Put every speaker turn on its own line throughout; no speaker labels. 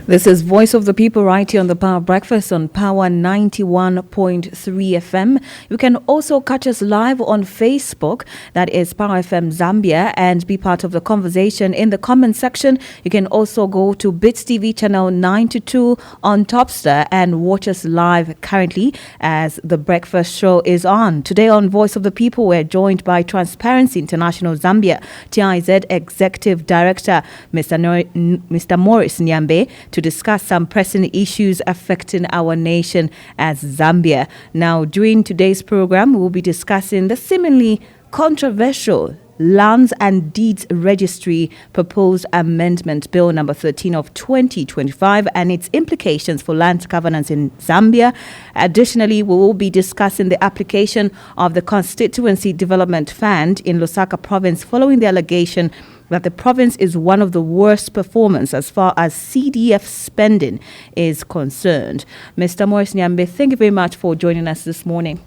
This is Voice of the People right here on the Power Breakfast on Power 91.3 FM. You can also catch us live on Facebook, that is Power FM Zambia, and be part of the conversation in the comment section. You can also go to Dstv channel 92 on Topstar and watch us live currently as the breakfast show is on. Today on Voice of the People, we're joined by Transparency International Zambia TIZ Executive Director, Mr. Maurice Nyambe, to discuss some pressing issues affecting our nation as Zambia. Now, during today's program, we'll be discussing the seemingly controversial Lands and Deeds Registry proposed amendment bill number 13 of 2025 and its implications for land governance in Zambia. Additionally, we will be discussing the application of the Constituency Development Fund in Lusaka province following the allegation that the province is one of the worst performers as far as CDF spending is concerned. Mr. Maurice Nyambe, thank you very much for joining us this morning.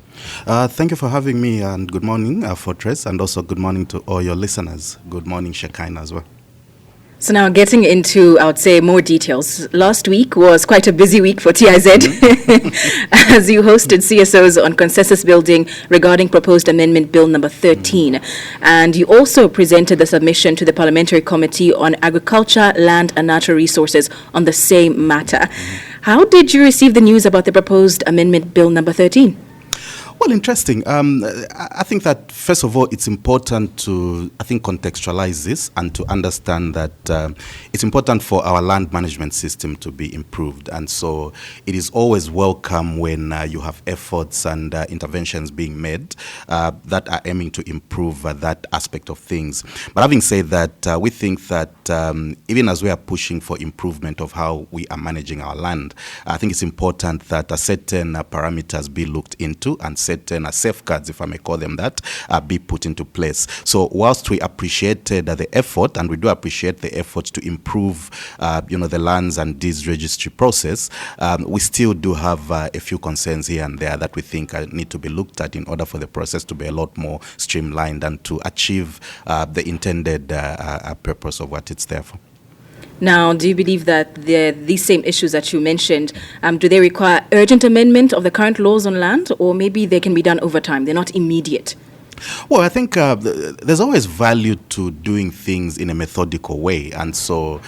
Thank you for having me, and good morning, Fortrace, and also good morning to all your listeners. Good morning, Shekinah, as well.
So now getting into, I would say, more details. Last week was quite a busy week for TIZ as you hosted CSOs on consensus building regarding proposed amendment bill number 13. And you also presented the submission to the Parliamentary Committee on Agriculture, Land and Natural Resources on the same matter. How did you receive the news about the proposed amendment bill number 13?
Well, interesting. I think that, first of all, it's important to, contextualize this and to understand that it's important for our land management system to be improved. And so it is always welcome when you have efforts and interventions being made that are aiming to improve that aspect of things. But having said that, we think that even as we are pushing for improvement of how we are managing our land, I think it's important that certain parameters be looked into and certain safeguards, if I may call them that, be put into place. So whilst we appreciated the effort, and we do appreciate the effort to improve, the Lands and Deeds Registry process, we still do have a few concerns here and there that we think need to be looked at in order for the process to be a lot more streamlined and to achieve the intended purpose of what it's there for.
Now, do you believe that these same issues that you mentioned, do they require urgent amendment of the current laws on land, or maybe they can be done over time? They're not immediate.
Well, I think there's always value to doing things in a methodical way. And so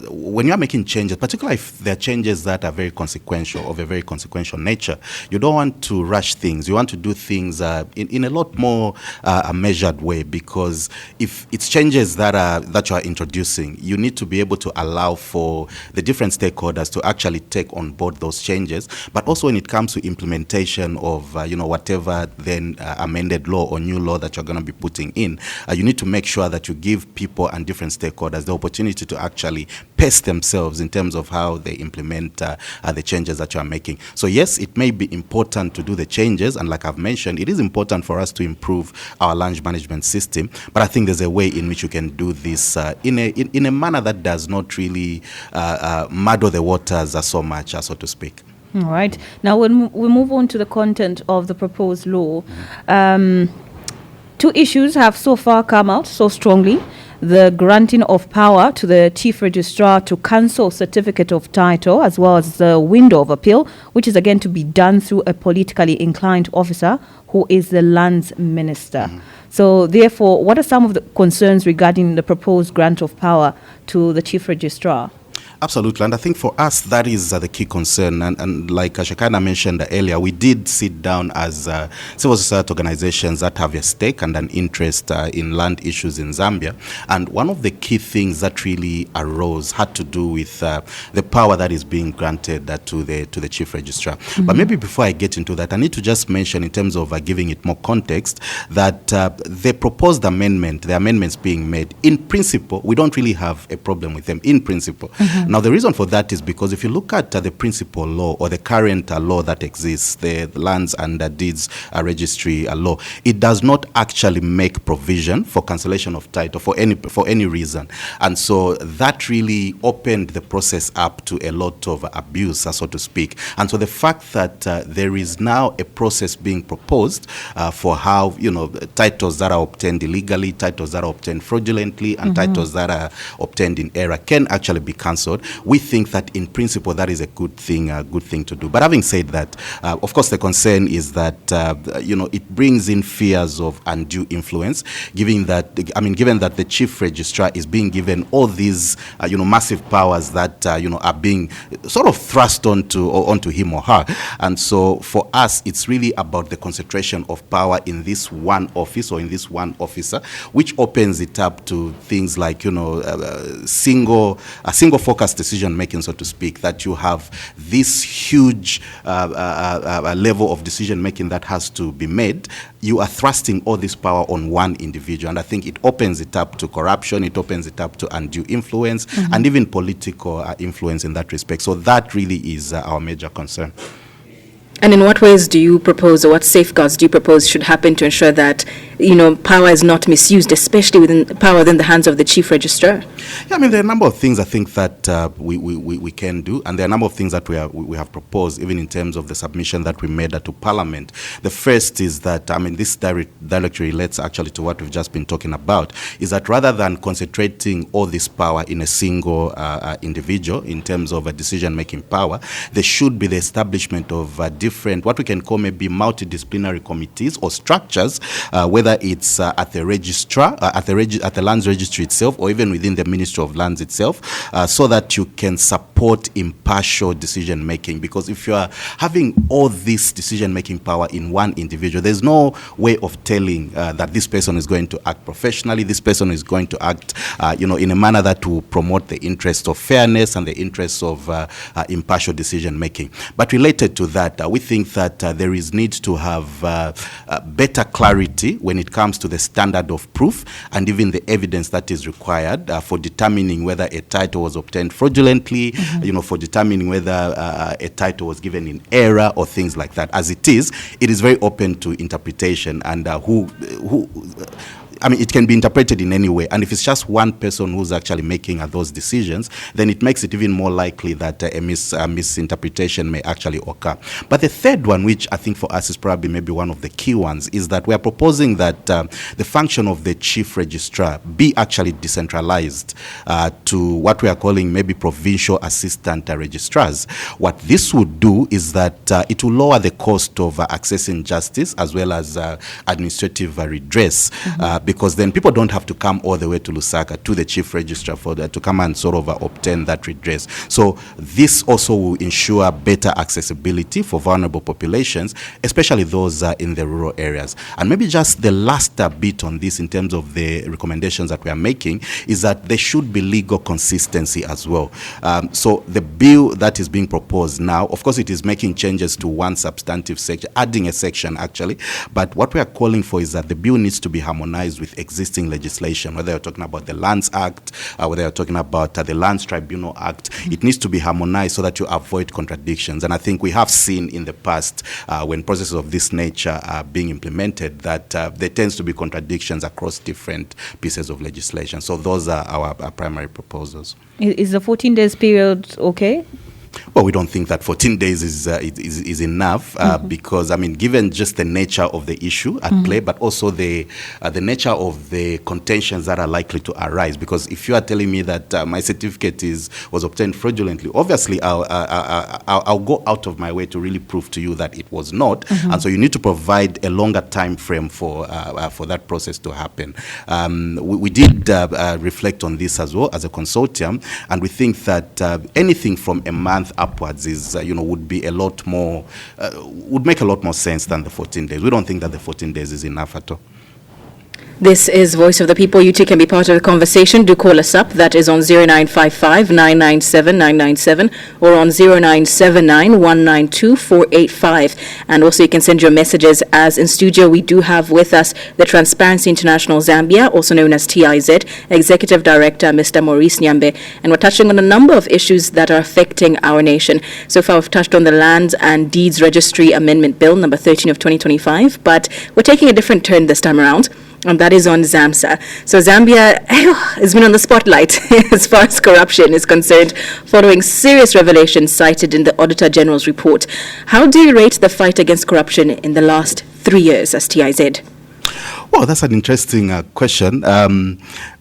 when you're making changes, particularly if there are changes that are very consequential, of a very consequential nature, you don't want to rush things. You want to do things in a lot more a measured way, because if it's changes that you are introducing, you need to be able to allow for the different stakeholders to actually take on board those changes. But also when it comes to implementation of whatever then amended law or new law that you're going to be putting in, you need to make sure that you give people and different stakeholders the opportunity to actually pace themselves in terms of how they implement the changes that you are making. So yes, it may be important to do the changes, and like I've mentioned, it is important for us to improve our land management system, but I think there's a way in which you can do this in a manner that does not really muddle the waters so much, so to speak.
All right. Now, when we move on to the content of the proposed law, two issues have so far come out so strongly. The granting of power to the Chief Registrar to cancel certificate of title, as well as the window of appeal, which is again to be done through a politically inclined officer who is the Lands Minister. So therefore, what are some of the concerns regarding the proposed grant of power to the Chief Registrar?
Absolutely, and I think for us that is the key concern, and like Shekinah mentioned earlier, we did sit down as civil society organizations that have a stake and an interest in land issues in Zambia, and one of the key things that really arose had to do with the power that is being granted to the Chief Registrar. But maybe before I get into that, I need to just mention, in terms of giving it more context, that the proposed amendment, the amendments being made, in principle, we don't really have a problem with them in principle. Now, the reason for that is because if you look at the principal law, or the current law that exists, the Lands and Deeds Registry law, it does not actually make provision for cancellation of title for any reason. And so that really opened the process up to a lot of abuse, so to speak. And so the fact that there is now a process being proposed for how, titles that are obtained illegally, titles that are obtained fraudulently, and titles that are obtained in error can actually be cancelled, we think that in principle that is a good thing to do. But having said that, of course the concern is that it brings in fears of undue influence, given that the chief registrar is being given all these massive powers that are being sort of thrust onto him or her. And so for us, it's really about the concentration of power in this one office or in this one officer, which opens it up to things like single focus decision making, so to speak, that you have this huge level of decision making that has to be made. You are thrusting all this power on one individual, and I think it opens it up to corruption, it opens it up to undue influence, and even political influence in that respect. So that really is our major concern.
And in what ways do you propose, or what safeguards do you propose should happen to ensure that, power is not misused, especially within the hands of the chief registrar?
Yeah, there are a number of things I think that we can do, and there are a number of things that we have proposed, even in terms of the submission that we made to Parliament. The first is that, this directly relates actually to what we've just been talking about, is that rather than concentrating all this power in a single individual in terms of a decision-making power, there should be the establishment of different, what we can call maybe multidisciplinary committees or structures, whether it's at the registrar, at the Lands Registry itself, or even within the Ministry of Lands itself, so that you can support impartial decision making. Because if you are having all this decision making power in one individual, there's no way of telling that this person is going to act professionally, this person is going to act in a manner that will promote the interests of fairness and the interests of impartial decision making. But related to that, we think that there is need to have better clarity when it comes to the standard of proof and even the evidence that is required for determining whether a title was obtained fraudulently, for determining whether a title was given in error or things like that. As it is very open to interpretation, and it can be interpreted in any way. And if it's just one person who's actually making those decisions, then it makes it even more likely that a misinterpretation may actually occur. But the third one, which I think for us is probably maybe one of the key ones, is that we are proposing that the function of the chief registrar be actually decentralized to what we are calling maybe provincial assistant registrars. What this would do is that it will lower the cost of accessing justice as well as administrative redress, because then people don't have to come all the way to Lusaka to the chief registrar to come and sort of obtain that redress. So this also will ensure better accessibility for vulnerable populations, especially those in the rural areas. And maybe just the last bit on this in terms of the recommendations that we are making is that there should be legal consistency as well. So the bill that is being proposed now, of course, it is making changes to one substantive section, adding a section actually, but what we are calling for is that the bill needs to be harmonized with existing legislation, whether you're talking about the Lands Act, whether you're talking about the Lands Tribunal Act. It needs to be harmonized so that you avoid contradictions. And I think we have seen in the past when processes of this nature are being implemented that there tends to be contradictions across different pieces of legislation. So those are our primary proposals.
Is the 14 days period okay?
Well, we don't think that 14 days is enough because, given just the nature of the issue at play, but also the nature of the contentions that are likely to arise. Because if you are telling me that my certificate was obtained fraudulently, obviously I'll go out of my way to really prove to you that it was not. And so you need to provide a longer time frame for that process to happen. We did reflect on this as well as a consortium, and we think that anything from a month upwards is would be a lot more would make a lot more sense than the 14 days. We don't think that the 14 days is enough at all.
This is Voice of the People. You too can be part of the conversation. Do call us up. That is on 0955 997 997 or on 0979 192 485. And also you can send your messages, as in studio we do have with us the Transparency International Zambia, also known as TIZ, Executive Director Mr. Maurice Nyambe. And we're touching on a number of issues that are affecting our nation. So far we've touched on the Lands and Deeds Registry Amendment Bill number 13 of 2025, but we're taking a different turn this time around. And that is on ZAMSA. So Zambia has been on the spotlight as far as corruption is concerned, following serious revelations cited in the Auditor General's report. How do you rate the fight against corruption in the last 3 years as TIZ?
Well, that's an interesting question.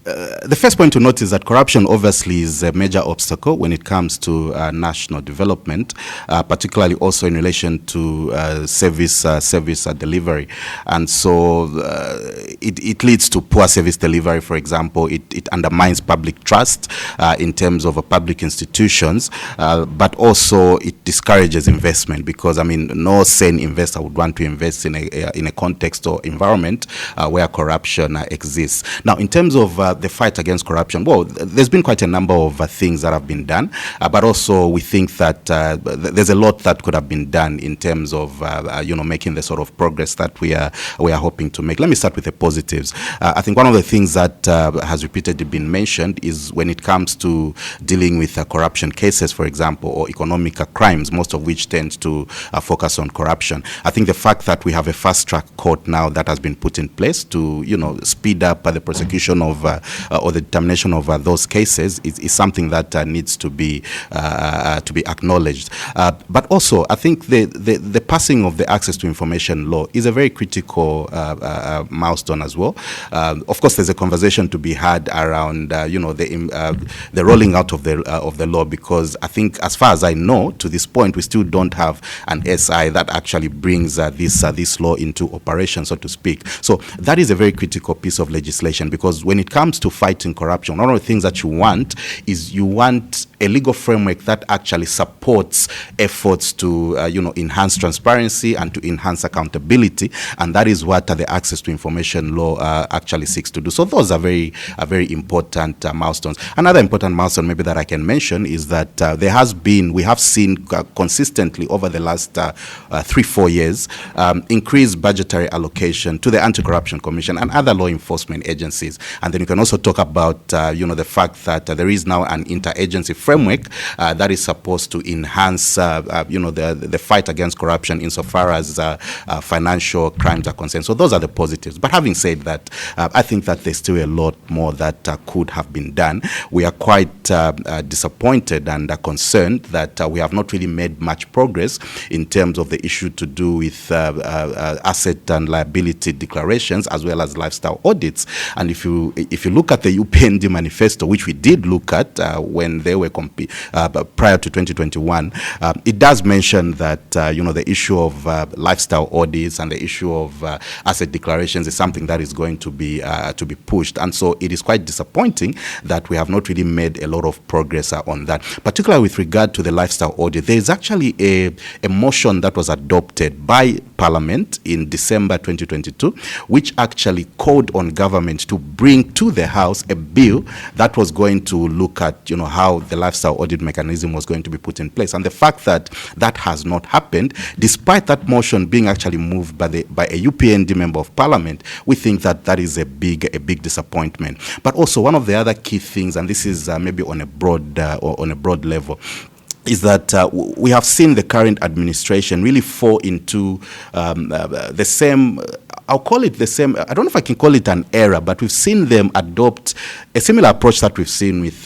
The first point to note is that corruption obviously is a major obstacle when it comes to national development, particularly also in relation to service delivery. And so it leads to poor service delivery, for example. It undermines public trust in terms of public institutions, but also it discourages investment because, I mean, no sane investor would want to invest in a context or environment where corruption exists. Now, in terms of the fight against corruption, well, there's been quite a number of things that have been done, but also we think that there's a lot that could have been done in terms of making the sort of progress that we are hoping to make. Let me start with the positives. I think one of the things that has repeatedly been mentioned is when it comes to dealing with corruption cases, for example, or economic crimes, most of which tend to focus on corruption. I think the fact that we have a fast-track court now that has been put in place to speed up the prosecution of or the determination of those cases is something that needs to be acknowledged. But also, I think the passing of the Access to Information Law is a very critical milestone as well. Of course, there's a conversation to be had around the rolling out of the law, because I think, as far as I know, to this point, we still don't have an SI that actually brings this law into operation, so to speak. So that is a very critical piece of legislation, because when it comes to fighting corruption, one of the things that you want is a legal framework that actually supports efforts to enhance transparency and to enhance accountability, and that is what the Access to Information Law actually seeks to do. So those are very important milestones. Another important milestone maybe that I can mention is that we have seen consistently over the last 3-4 years increased budgetary allocation to the Anti-Corruption Commission and other law enforcement agencies. And then you can also talk about the fact that there is now an interagency framework that is supposed to enhance the fight against corruption insofar as financial crimes are concerned. So those are the positives. But having said that, I think that there's still a lot more that could have been done. We are quite disappointed and concerned that we have not really made much progress in terms of the issue to do with asset and liability declarations as well as lifestyle audits. And if you look at the UPND manifesto, which we did look at when they were prior to 2021, it does mention that the issue of lifestyle audits and the issue of asset declarations is something that is going to be pushed. And so it is quite disappointing that we have not really made a lot of progress on that. Particularly with regard to the lifestyle audit, there is actually a motion that was adopted by Parliament in December 2022, which actually called on government to bring to the House a bill that was going to look at how the lifestyle audit mechanism was going to be put in place. And the fact that that has not happened, despite that motion being actually moved by a UPND member of Parliament, we think that is a big disappointment. But also, one of the other key things, and this is maybe on a broad level, is that we have seen the current administration really fall into the same, I'll call it the same, I don't know if I can call it an error, but we've seen them adopt a similar approach that we've seen with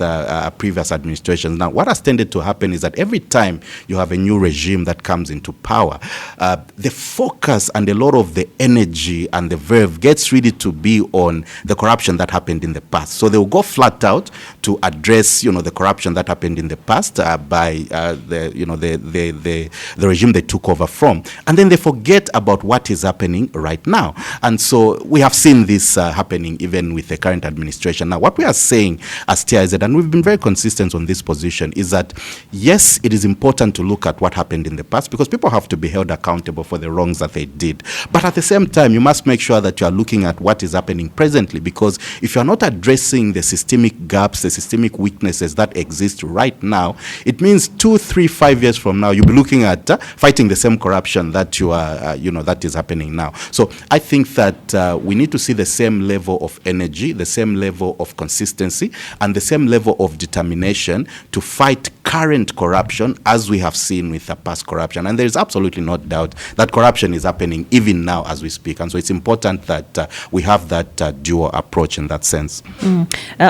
previous administrations. Now, what has tended to happen is that every time you have a new regime that comes into power, the focus and a lot of the energy and the verve gets really to be on the corruption that happened in the past. So they will go flat out to address, the corruption that happened in the past by the regime they took over from, and then they forget about what is happening right now. And so we have seen this happening even with the current administration. Now, what we are saying as TIZ, and we've been very consistent on this position, is that yes, it is important to look at what happened in the past, because people have to be held accountable for the wrongs that they did. But at the same time, you must make sure that you are looking at what is happening presently, because if you are not addressing the systemic gaps, the systemic weaknesses that exist right now, it means 2, 3, 5 years from now, you'll be looking at fighting the same corruption that you are, that is happening now. So I think that we need to see the same level of energy, the same level of consistency, and the same level of determination to fight current corruption as we have seen with the past corruption. And there is absolutely no doubt that corruption is happening even now as we speak. And so it's important that we have that dual approach in that sense.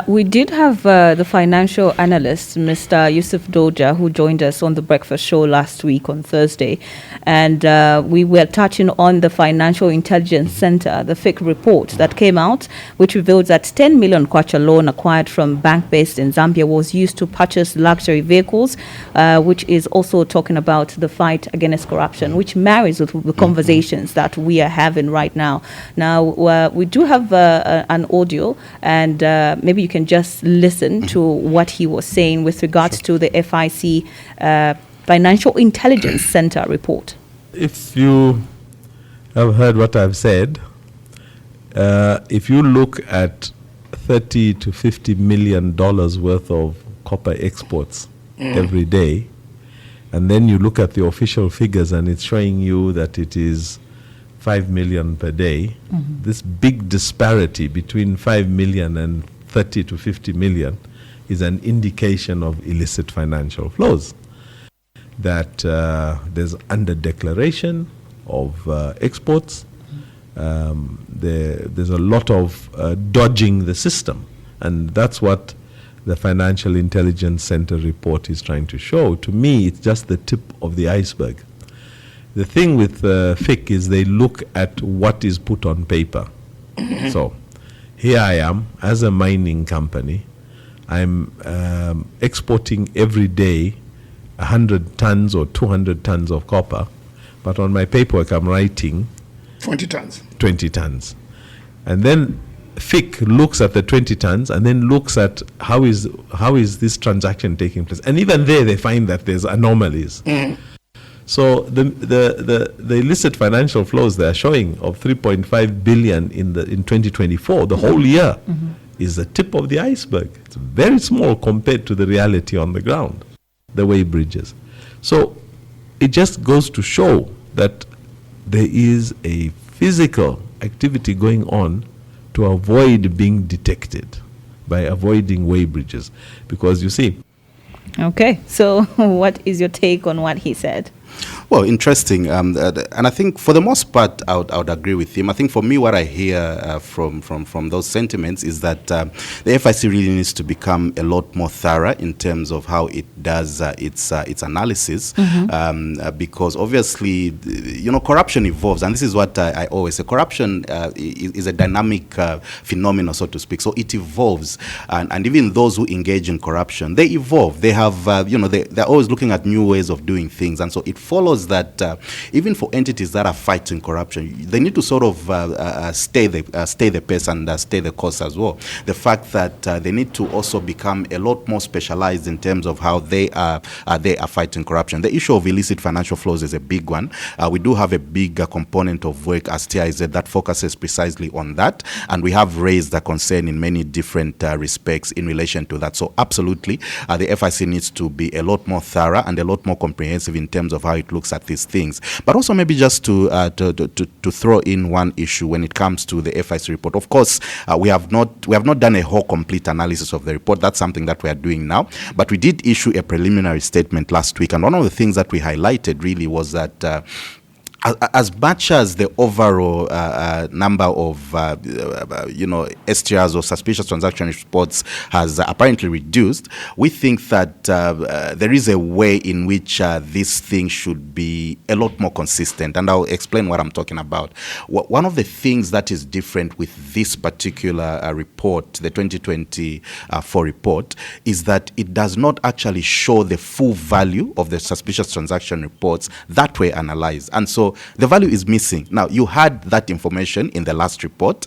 We did have the financial analyst, Mr. Yusuf Doja, who joined us on the breakfast show last week on Thursday. And we were touching on the Financial Intelligence Center, the FIC report that came out, which revealed that 10 million kwacha loan acquired from bank based in Zambia was used to purchase luxury vehicles, which is also talking about the fight against corruption, which marries with the conversations that we are having right now. Now, we do have an audio, and maybe you can just listen to what he was saying with regards to the FIC Financial Intelligence Center report.
If you have heard what I've said, if you look at $30 to $50 million worth of copper exports every day, and then you look at the official figures and it's showing you that it is 5 million per day, this big disparity between 5 million and 30 to 50 million is an indication of illicit financial flows. That there's under-declaration of exports. There's a lot of dodging the system, and that's what the Financial Intelligence Center report is trying to show. To me, it's just the tip of the iceberg. The thing with FIC is they look at what is put on paper. So here I am as a mining company. I'm exporting every day 100 tons or 200 tons of copper, but on my paperwork I'm writing
20 tons.
20 tons. And then FIC looks at the 20 tons and then looks at how is this transaction taking place. And even there they find that there's anomalies. So the illicit financial flows they are showing of 3.5 billion in 2024, the whole year, is the tip of the iceberg. It's very small compared to the reality on the ground, the way bridges. So it just goes to show that there is a physical activity going on to avoid being detected by avoiding way bridges. Because you see.
Okay, so what is your take on what he said?
Well, interesting, and I think for the most part, I would agree with him. I think for me, what I hear from those sentiments is that the FIC really needs to become a lot more thorough in terms of how it does its analysis, because obviously, corruption evolves, and this is what I always say: corruption is a dynamic phenomenon, so to speak. So it evolves, and even those who engage in corruption, they evolve. They have, they're always looking at new ways of doing things, and so it follows that even for entities that are fighting corruption, they need to sort of stay the pace and stay the course as well. The fact that they need to also become a lot more specialized in terms of how they are fighting corruption. The issue of illicit financial flows is a big one. We do have a big component of work as TIZ that focuses precisely on that, and we have raised the concern in many different respects in relation to that. So absolutely, the FIC needs to be a lot more thorough and a lot more comprehensive in terms of how it looks at these things. But also maybe just to throw in one issue when it comes to the FIC report. Of course, we have not done a whole complete analysis of the report. That's something that we are doing now. But we did issue a preliminary statement last week, and one of the things that we highlighted really was that as much as the overall number of STRs or suspicious transaction reports has apparently reduced, we think that there is a way in which this thing should be a lot more consistent, and I'll explain what I'm talking about. One of the things that is different with this particular report, the 2024 report, is that it does not actually show the full value of the suspicious transaction reports that were analyzed, and so the value is missing. Now, you had that information in the last report,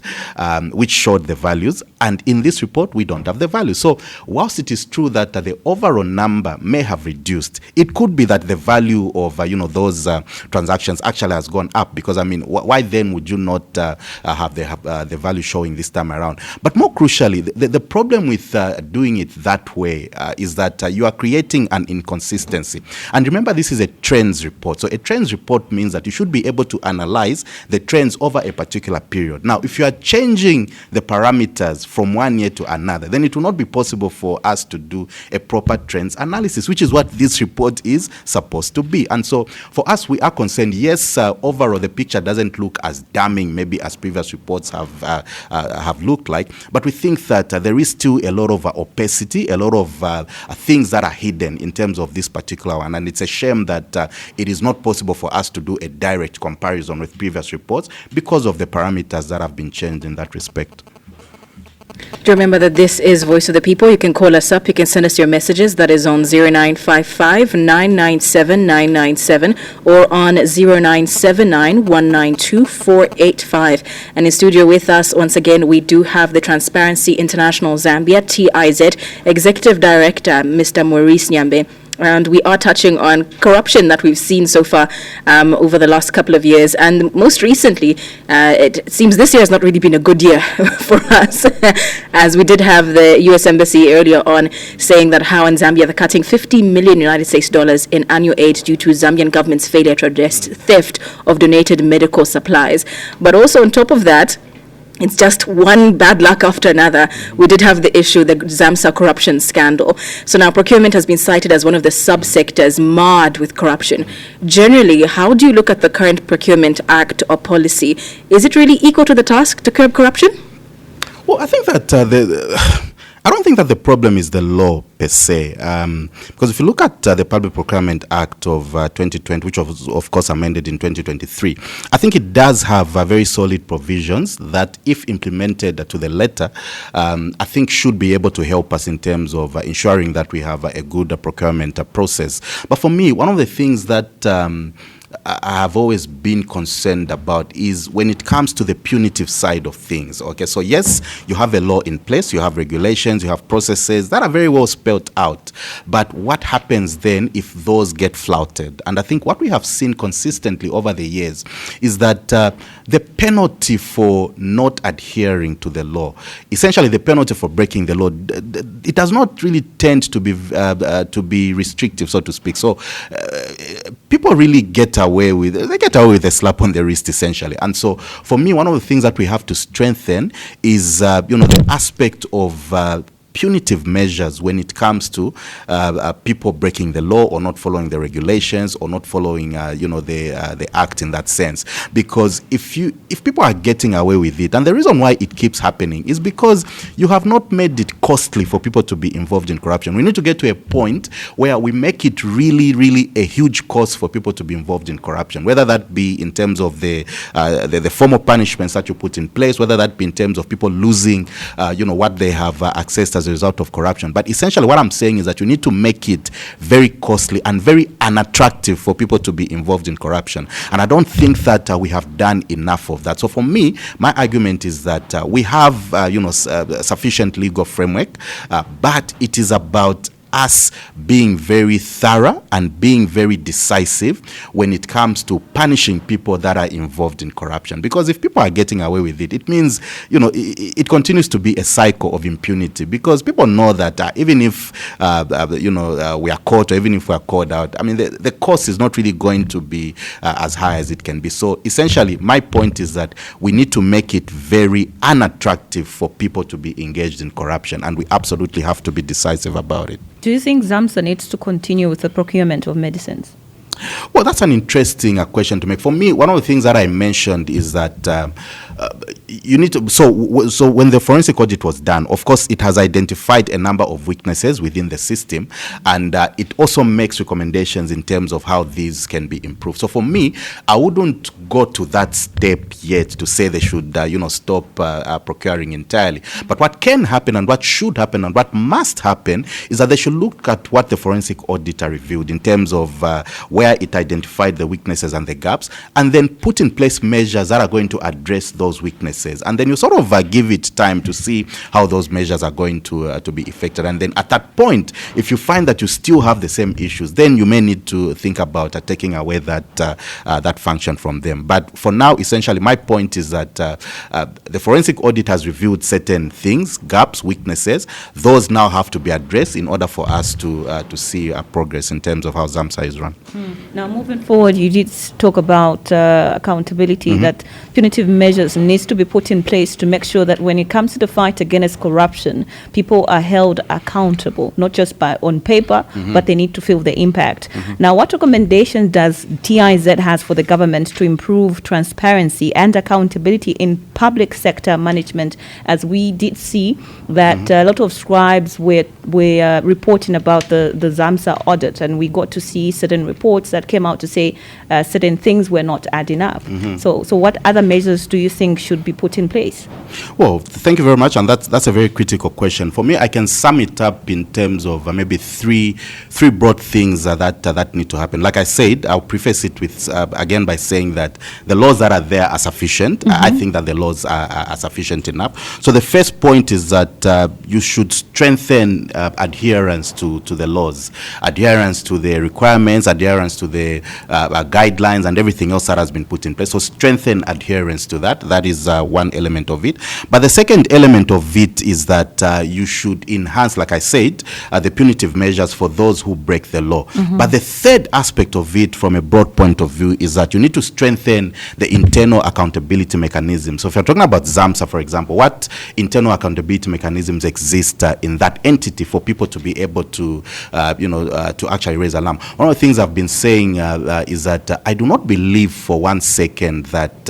which showed the values, and in this report, we don't have the value. So, whilst it is true that the overall number may have reduced, it could be that the value of those transactions actually has gone up. Because why then would you not have the value showing this time around? But more crucially, the problem with doing it that way is that you are creating an inconsistency. And remember, this is a trends report. So, a trends report means that you should be able to analyze the trends over a particular period. Now, if you are changing the parameters from one year to another, then it will not be possible for us to do a proper trends analysis, which is what this report is supposed to be. And so for us, we are concerned, yes, overall the picture doesn't look as damning maybe as previous reports have looked like, but we think that there is still a lot of opacity, a lot of things that are hidden in terms of this particular one, and it's a shame that it is not possible for us to do a direct comparison with previous reports because of the parameters that have been changed in that respect.
Do remember that this is Voice of the People. You can call us up. You can send us your messages. That is on 0955 997 997 or on 0979 192 485. And in studio with us, once again, we do have the Transparency International Zambia, TIZ, Executive Director, Mr. Maurice Nyambe. And we are touching on corruption that we've seen so far over the last couple of years. And most recently, it seems this year has not really been a good year for us, as we did have the U.S. Embassy earlier on saying that how in Zambia they're cutting $50 million United States dollars in annual aid due to Zambian government's failure to address theft of donated medical supplies. But also on top of that, it's just one bad luck after another. We did have the issue, the ZAMSA corruption scandal. So now procurement has been cited as one of the subsectors marred with corruption. Generally, how do you look at the current Procurement Act or policy? Is it really equal to the task to curb corruption?
Well, I think that I don't think that the problem is the law per se, because if you look at the Public Procurement Act of 2020, which was of course amended in 2023, I think it does have very solid provisions that, if implemented to the letter, I think should be able to help us in terms of ensuring that we have a good procurement process. But for me, one of the things that I have always been concerned about is when it comes to the punitive side of things. Okay, so yes, you have a law in place, you have regulations, you have processes that are very well spelled out. But what happens then if those get flouted? And I think what we have seen consistently over the years is that the penalty for not adhering to the law, essentially the penalty for breaking the law, it does not really tend to be restrictive, so to speak. So people really get away with a slap on the wrist, essentially. And so for me, one of the things that we have to strengthen is the aspect of punitive measures when it comes to people breaking the law or not following the regulations or not following the act in that sense. Because if people are getting away with it, and the reason why it keeps happening is because you have not made it costly for people to be involved in corruption. We need to get to a point where we make it really, really a huge cost for people to be involved in corruption, whether that be in terms of the formal punishments that you put in place, whether that be in terms of people losing what they have accessed as a result of corruption. But essentially what I'm saying is that you need to make it very costly and very unattractive for people to be involved in corruption. And I don't think that we have done enough of that. So for me, my argument is that we have sufficient legal framework, but it is about us being very thorough and being very decisive when it comes to punishing people that are involved in corruption. Because if people are getting away with it, it means, it continues to be a cycle of impunity, because people know that even if, we are caught, or even if we are called out, I mean, the cost is not really going to be as high as it can be. So essentially, my point is that we need to make it very unattractive for people to be engaged in corruption, and we absolutely have to be decisive about it.
Do you think ZAMSA needs to continue with the procurement of medicines?
Well, that's an interesting question to make. For me, one of the things that I mentioned is that you need to. So when the forensic audit was done, of course, it has identified a number of weaknesses within the system, and it also makes recommendations in terms of how these can be improved. So for me, I wouldn't go to that step yet to say they should, stop procuring entirely. But what can happen, and what should happen, and what must happen is that they should look at what the forensic auditor reviewed in terms of where it identified the weaknesses and the gaps, and then put in place measures that are going to address those weaknesses. weaknesses, and then you sort of give it time to see how those measures are going to be effected. And then at that point, if you find that you still have the same issues, then you may need to think about taking away that function from them. But for now, essentially, my point is that the forensic audit has revealed certain things, gaps, weaknesses. Those now have to be addressed in order for us to see progress in terms of how ZAMSA is run.
Now, moving forward, you did talk about accountability, that punitive measures needs to be put in place to make sure that when it comes to the fight against corruption, people are held accountable, not just on paper, but they need to feel the impact. Now, what recommendations does TIZ has for the government to improve transparency and accountability in public sector management, as we did see that a lot of scribes were reporting about the ZAMSA audit, and we got to see certain reports that came out to say certain things were not adding up. So what other measures do you think should be put in place?
Well, thank you very much, and that's a very critical question. For me, I can sum it up in terms of maybe three broad things that need to happen. Like I said, I'll preface it with again by saying that the laws that are there are sufficient. I think that the laws are sufficient enough. So the first point is that you should strengthen adherence to the laws, adherence to the requirements, adherence to the guidelines and everything else that has been put in place. So strengthen adherence to that. That is one element of it. But the second element of it is that you should enhance, like I said, the punitive measures for those who break the law. But the third aspect of it from a broad point of view is that you need to strengthen the internal accountability mechanism. So if you're talking about ZAMSA, for example, what internal accountability mechanisms exist in that entity for people to be able to, to actually raise alarm? One of the things I've been saying is that I do not believe for one second that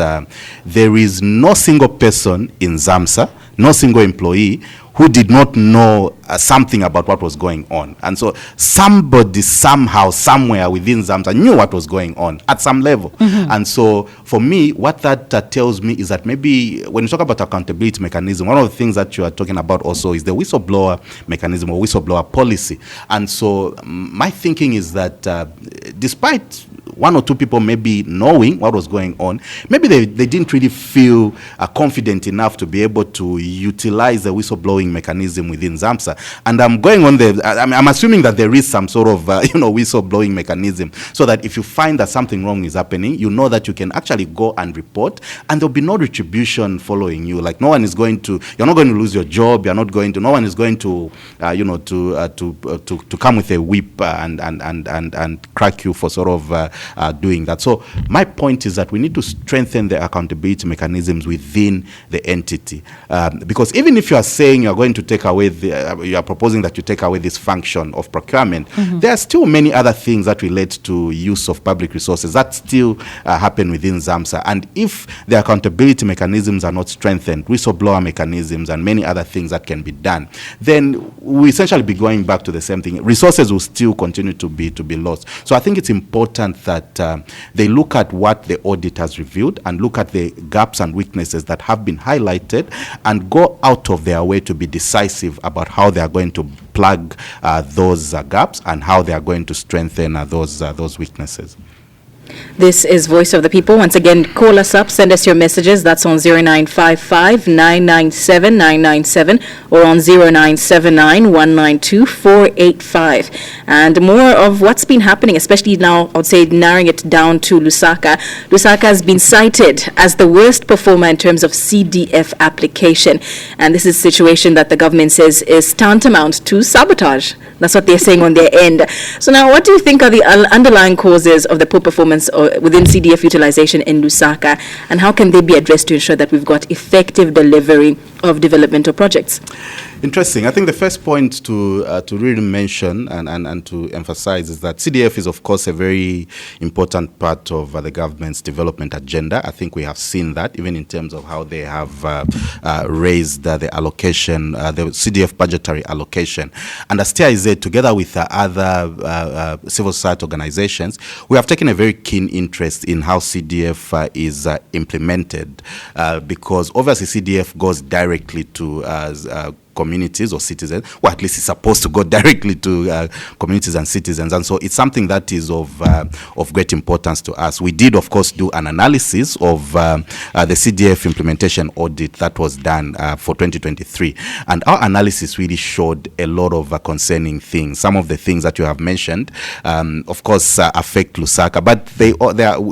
there is no single person in ZAMSA, no single employee who did not know something about what was going on. And so somebody somehow, somewhere within ZAMSA knew what was going on at some level. And so for me, what that tells me is that maybe when you talk about accountability mechanism, one of the things that you are talking about also is the whistleblower mechanism or whistleblower policy. And so my thinking is that despite one or two people maybe knowing what was going on, maybe they didn't really feel confident enough to be able to utilize the whistleblowing mechanism within ZAMSA. And I'm going on I'm assuming that there is some sort of whistleblowing mechanism, so that if you find that something wrong is happening, you know that you can actually go and report, and there'll be no retribution following you. Like you're not going to lose your job. No one is going to come with a whip and crack you for sort of doing that. So my point is that we need to strengthen the accountability mechanisms within the entity, because even if you are saying you are going to take away you are proposing that you take away this function of procurement, there are still many other things that relate to use of public resources that still happen within ZAMSA. And if the accountability mechanisms are not strengthened, whistleblower mechanisms and many other things that can be done, then we essentially be going back to the same thing. Resources will still continue to be lost. So I think it's important that they look at what the audit has revealed and look at the gaps and weaknesses that have been highlighted and go out of their way to be decisive about how they are going to plug those gaps and how they are going to strengthen those weaknesses.
This is Voice of the People. Once again, call us up, send us your messages. That's on 0955 997 997 or on 0979 192 485. And more of what's been happening, especially now, I would say narrowing it down to Lusaka. Lusaka has been cited as the worst performer in terms of CDF application. And this is a situation that the government says is tantamount to sabotage. That's what they're saying on their end. So now, what do you think are the underlying causes of the poor performance within CDF utilization in Lusaka, and how can they be addressed to ensure that we've got effective delivery of developmental projects?
Interesting. I think the first point to really mention and to emphasize is that CDF is, of course, a very important part of the government's development agenda. I think we have seen that even in terms of how they have raised the allocation, the CDF budgetary allocation. And as TIZ, together with other civil society organizations, we have taken a very keen interest in how CDF is implemented, because obviously CDF goes directly to communities or citizens, or at least it's supposed to go directly to communities and citizens. And so it's something that is of great importance to us. We did, of course, do an analysis of the CDF implementation audit that was done for 2023. And our analysis really showed a lot of concerning things. Some of the things that you have mentioned, of course, affect Lusaka, but we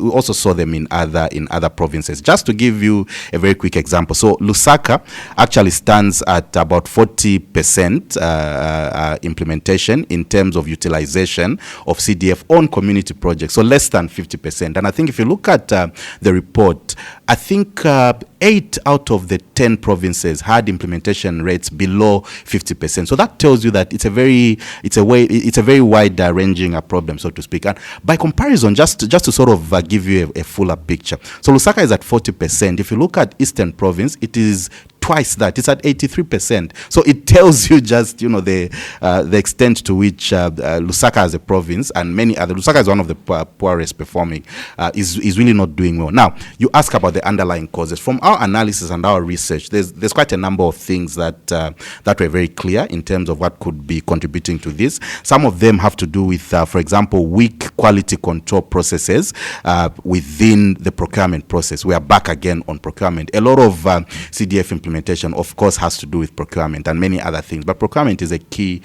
also saw them in other provinces. Just to give you a very quick example, so Lusaka actually stands at about 40% implementation in terms of utilization of CDF on community projects, so less than 50%. And I think if you look at the report, I think 8 out of the 10 provinces had implementation rates below 50%. So that tells you that it's a very wide-ranging problem, so to speak. And by comparison, just to sort of give you a fuller picture, so Lusaka is at 40%. If you look at Eastern Province, it is twice that. It's at 83%. So it tells you just, the extent to which Lusaka as a province and many other, Lusaka is one of the poorest performing, is really not doing well. Now, you ask about the underlying causes. From our analysis and our research, there's quite a number of things that were very clear in terms of what could be contributing to this. Some of them have to do with, for example, weak quality control processes within the procurement process. We are back again on procurement. A lot of CDF implementation, of course, has to do with procurement and many other things, but procurement is a key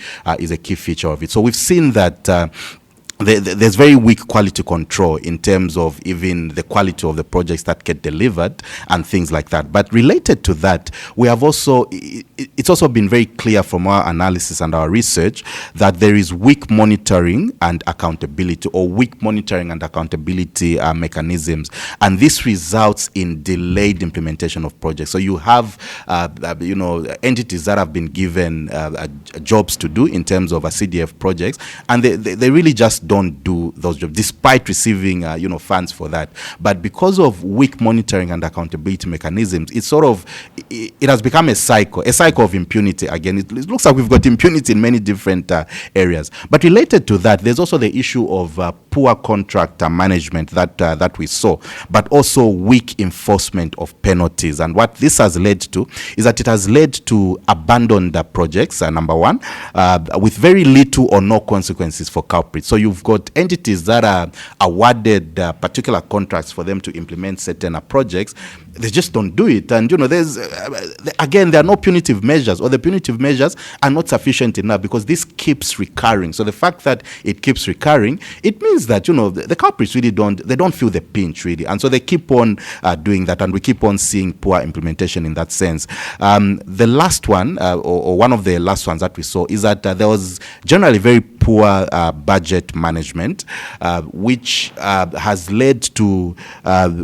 feature of it. So we've seen that there's very weak quality control in terms of even the quality of the projects that get delivered and things like that. But related to that, we have it's also been very clear from our analysis and our research that there is weak monitoring and accountability, or weak monitoring and accountability mechanisms. And this results in delayed implementation of projects. So you have, entities that have been given jobs to do in terms of CDF projects, and they really just don't do those jobs despite receiving funds for that. But because of weak monitoring and accountability mechanisms, it has become a cycle of impunity. Again, it looks like we've got impunity in many different areas. But related to that, there's also the issue of poor contract management that we saw, but also weak enforcement of penalties. And what this has led to is that it has led to abandoned projects, number one, with very little or no consequences for culprits. So you've got entities that are awarded particular contracts for them to implement certain projects. They just don't do it. And, there's, again, there are no punitive measures, or the punitive measures are not sufficient enough because this keeps recurring. So the fact that it keeps recurring, it means that, the culprits really don't feel the pinch, really. And so they keep on doing that, and we keep on seeing poor implementation in that sense. The last one, or one of the last ones that we saw, is that there was generally very poor budget management, which has led to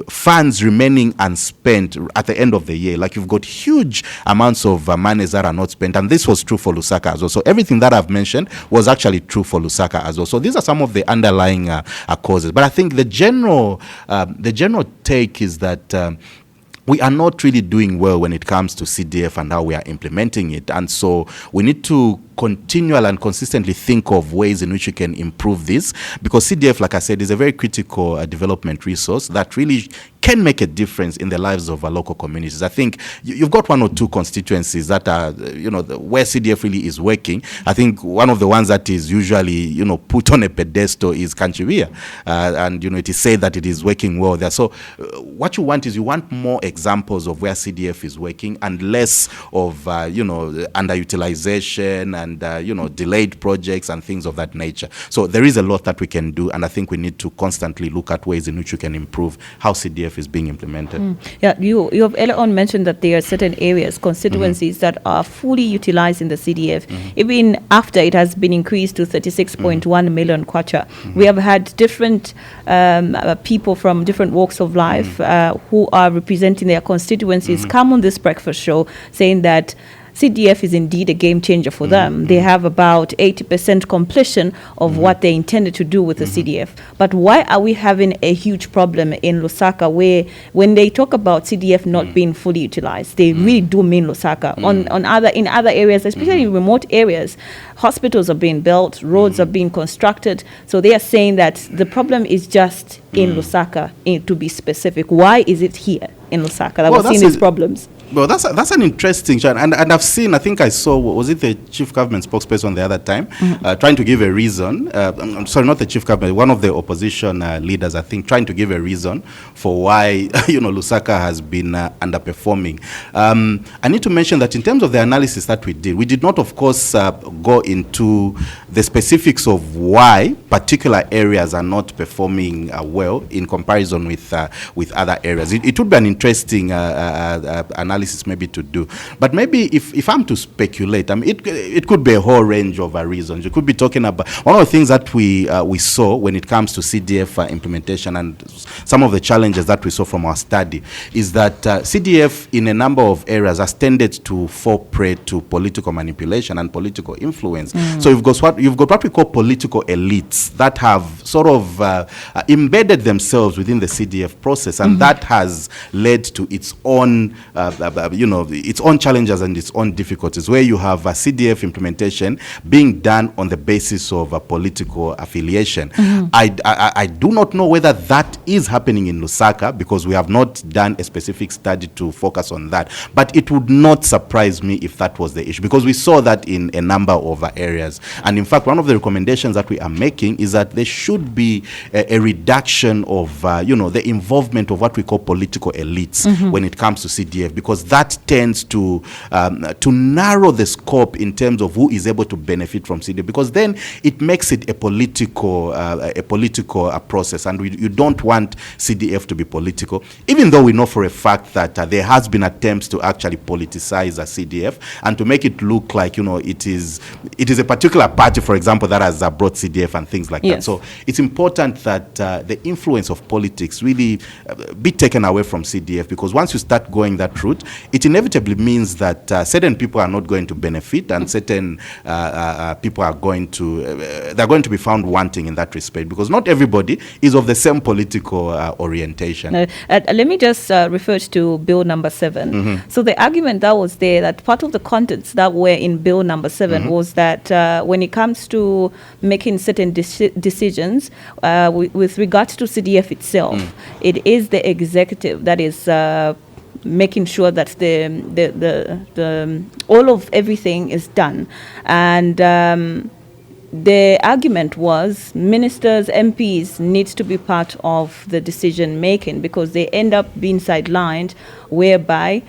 funds remaining unspent at the end of the year. Like, you've got huge amounts of monies that are not spent, and this was true for Lusaka as well. So everything that I've mentioned was actually true for Lusaka as well. So these are some of the underlying causes. But I think the general take is that we are not really doing well when it comes to CDF and how we are implementing it. And so we need to continual and consistently think of ways in which we can improve this, because CDF, like I said, is a very critical development resource that really can make a difference in the lives of our local communities. I think you've got one or two constituencies that are, where CDF really is working. I think one of the ones that is usually, put on a pedestal is Kanchiwia. And, it is said that it is working well there. So what you want more examples of where CDF is working and less of, underutilization and, delayed projects and things of that nature. So there is a lot that we can do, and I think we need to constantly look at ways in which we can improve how CDF is being implemented.
Yeah, you have earlier on mentioned that there are certain areas, constituencies that are fully utilized in the CDF, even after it has been increased to 36.1 million kwacha. We have had different people from different walks of life who are representing their constituencies come on this breakfast show saying that CDF is indeed a game changer for them. They have about 80% completion of what they intended to do with the CDF. But why are we having a huge problem in Lusaka, where when they talk about CDF not being fully utilized, they really do mean Lusaka. In other areas, especially in remote areas, hospitals are being built, roads are being constructed. So they are saying that the problem is just in Lusaka, to be specific. Why is it here in Lusaka that we're seeing these problems?
Well, that's an interesting chart, and I've seen. I think I saw. Was it the chief government spokesperson the other time, trying to give a reason? I'm sorry, not the chief government. One of the opposition leaders, I think, trying to give a reason for why Lusaka has been underperforming. I need to mention that in terms of the analysis that we did not, of course, go into the specifics of why particular areas are not performing well in comparison with other areas. It would be an interesting analysis maybe to do, but maybe if I'm to speculate, I mean, it could be a whole range of reasons. You could be talking about one of the things that we saw when it comes to CDF implementation, and some of the challenges that we saw from our study is that CDF in a number of areas has tended to fall prey to political manipulation and political influence. So you've got what we call political elites that have sort of embedded themselves within the CDF process, and that has led to its own its own challenges and its own difficulties, where you have a CDF implementation being done on the basis of a political affiliation. I do not know whether that is happening in Lusaka, because we have not done a specific study to focus on that, but it would not surprise me if that was the issue, because we saw that in a number of areas. And in fact, one of the recommendations that we are making is that there should be a reduction of the involvement of what we call political elites when it comes to CDF, because that tends to narrow the scope in terms of who is able to benefit from CDF, because then it makes it a political process, and you don't want CDF to be political, even though we know for a fact that there has been attempts to actually politicize a CDF and to make it look like it is a particular party, for example, that has brought CDF and things like that. So it's important that the influence of politics really be taken away from CDF, because once you start going that route, it inevitably means that certain people are not going to benefit, and certain people are going to be found wanting in that respect, because not everybody is of the same political orientation.
Let me just refer to Bill number 7. So the argument that was there, that part of the contents that were in Bill number 7 was that when it comes to making certain decisions with regards to CDF itself, it is the executive that is making sure that the all of everything is done. And the argument was ministers, MPs needs to be part of the decision making, because they end up being sidelined, whereby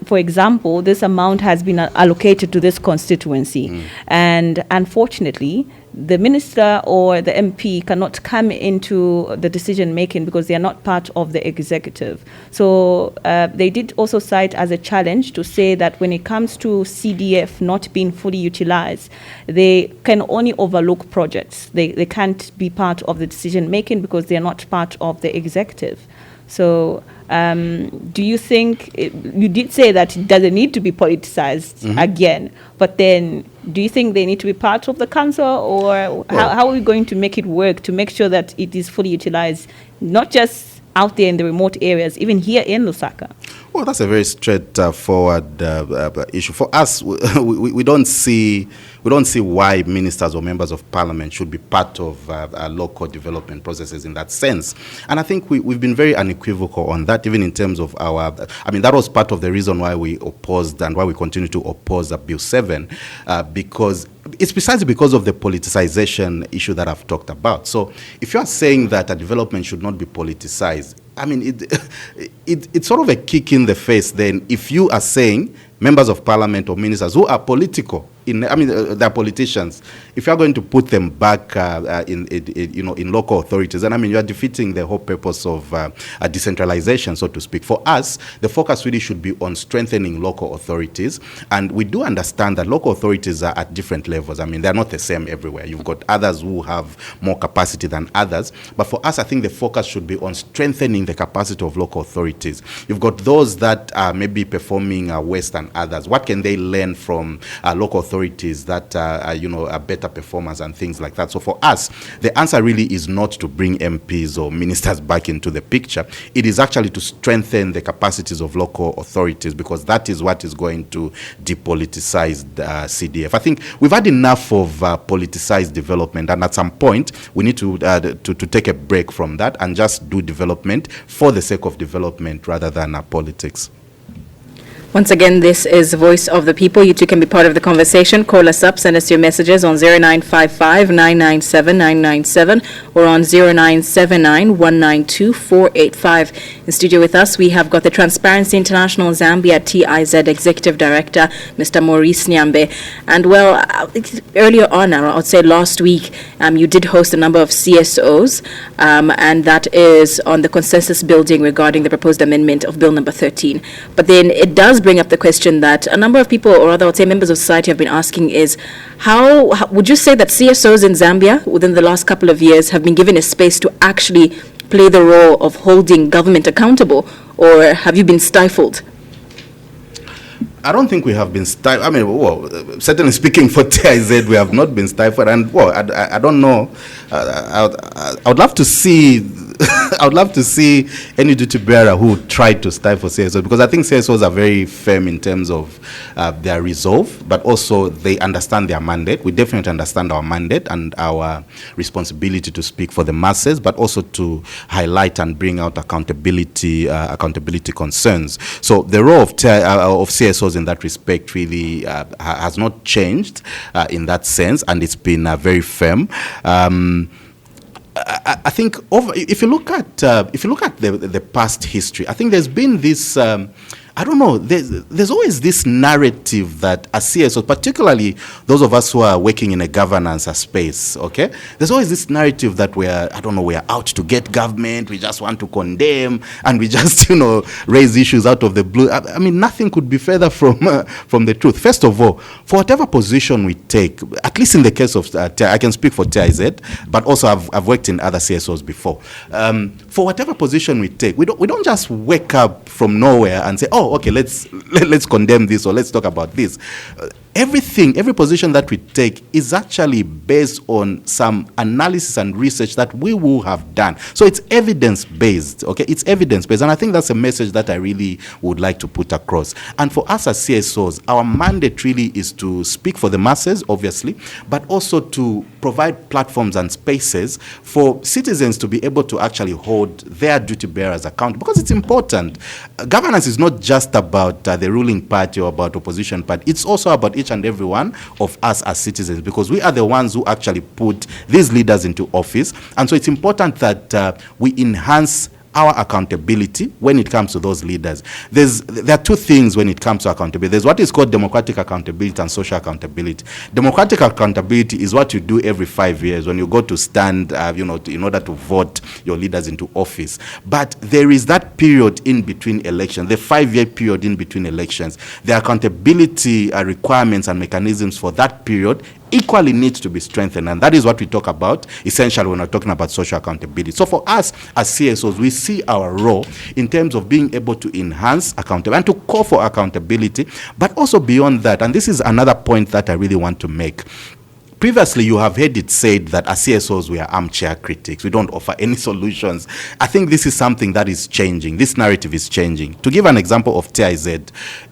for example, this amount has been allocated to this constituency, and unfortunately the minister or the MP cannot come into the decision making because they are not part of the executive. So they did also cite as a challenge to say that when it comes to CDF not being fully utilized, they can only overlook projects. They can't be part of the decision making because they are not part of the executive. So do you think, you did say that it doesn't need to be politicized again, but then do you think they need to be part of the council, or how are we going to make it work to make sure that it is fully utilized, not just out there in the remote areas, even here in Lusaka?
Well, that's a very straightforward issue. For us, we don't see why ministers or members of parliament should be part of local development processes in that sense. And I think we've been very unequivocal on that, even in terms of that was part of the reason why we opposed and why we continue to oppose Bill 7, because it's precisely because of the politicization issue that I've talked about. So if you are saying that a development should not be politicized, I mean, it's sort of a kick in the face then if you are saying members of parliament or ministers who are political, they're politicians, if you're going to put them back in local authorities, and you are defeating the whole purpose of decentralization, so to speak. For us, the focus really should be on strengthening local authorities, and we do understand that local authorities are at different levels. They're not the same everywhere. You've got others who have more capacity than others, but for us, I think the focus should be on strengthening the capacity of local authorities. You've got those that are maybe performing worse than others. What can they learn from local authorities that are better performers and things like that? So for us, the answer really is not to bring MPs or ministers back into the picture. It is actually to strengthen the capacities of local authorities, because that is what is going to depoliticize CDF. I think we've had enough of politicized development, and at some point we need to take a break from that and just do development for the sake of development rather than politics.
Once again, this is Voice of the People. You too can be part of the conversation. Call us up, send us your messages on 0955 997 997 or on 0979 192 485. In studio with us, we have got the Transparency International Zambia TIZ Executive Director, Mr. Maurice Nyambe. And well, earlier on, I would say last week, you did host a number of CSOs, and that is on the consensus building regarding the proposed amendment of Bill number 13. But then it does bring up the question that a number of people, or rather I would say members of society, have been asking is, how would you say that CSOs in Zambia within the last couple of years have been given a space to actually play the role of holding government accountable, or have you been stifled?
I don't think we have been stifled. I mean, well, certainly speaking for TIZ, we have not been stifled. And well, I don't know. I would love to see. I would love to see any duty bearer who tried to stifle CSOs, because I think CSOs are very firm in terms of their resolve, but also they understand their mandate. We definitely understand our mandate and our responsibility to speak for the masses, but also to highlight and bring out accountability concerns. So the role of CSOs in that respect really has not changed in that sense, and it's been very firm. I think if you look at the past history, I think there's been this. I don't know, there's always this narrative that as CSOs, particularly those of us who are working in a governance space, okay? There's always this narrative that we're out to get government, we just want to condemn, and we just, raise issues out of the blue. I mean, nothing could be further from the truth. First of all, for whatever position we take, at least in the case of, I can speak for TIZ, but also I've worked in other CSOs before. For whatever position we take, we don't just wake up from nowhere and say, oh, okay, let's condemn this or let's talk about this. Every position that we take is actually based on some analysis and research that we will have done. So it's evidence-based, okay? It's evidence-based, and I think that's a message that I really would like to put across. And for us as CSOs, our mandate really is to speak for the masses, obviously, but also to provide platforms and spaces for citizens to be able to actually hold their duty bearers accountable, because it's important. Governance is not just about the ruling party or about opposition party. It's also about each and every one of us as citizens, because we are the ones who actually put these leaders into office. And so it's important that we enhance our accountability when it comes to those leaders. There are two things when it comes to accountability. There's what is called democratic accountability and social accountability. Democratic accountability is what you do every 5 years when you go to stand, in order to vote your leaders into office. But there is that period in between elections, the 5-year period in between elections. The accountability requirements and mechanisms for that period equally needs to be strengthened, and that is what we talk about essentially when we're talking about social accountability. So for us as CSOs, we see our role in terms of being able to enhance accountability and to call for accountability, but also beyond that, and this is another point that I really want to make. Previously, you have heard it said that as CSOs, we are armchair critics. We don't offer any solutions. I think this is something that is changing. This narrative is changing. To give an example of TIZ,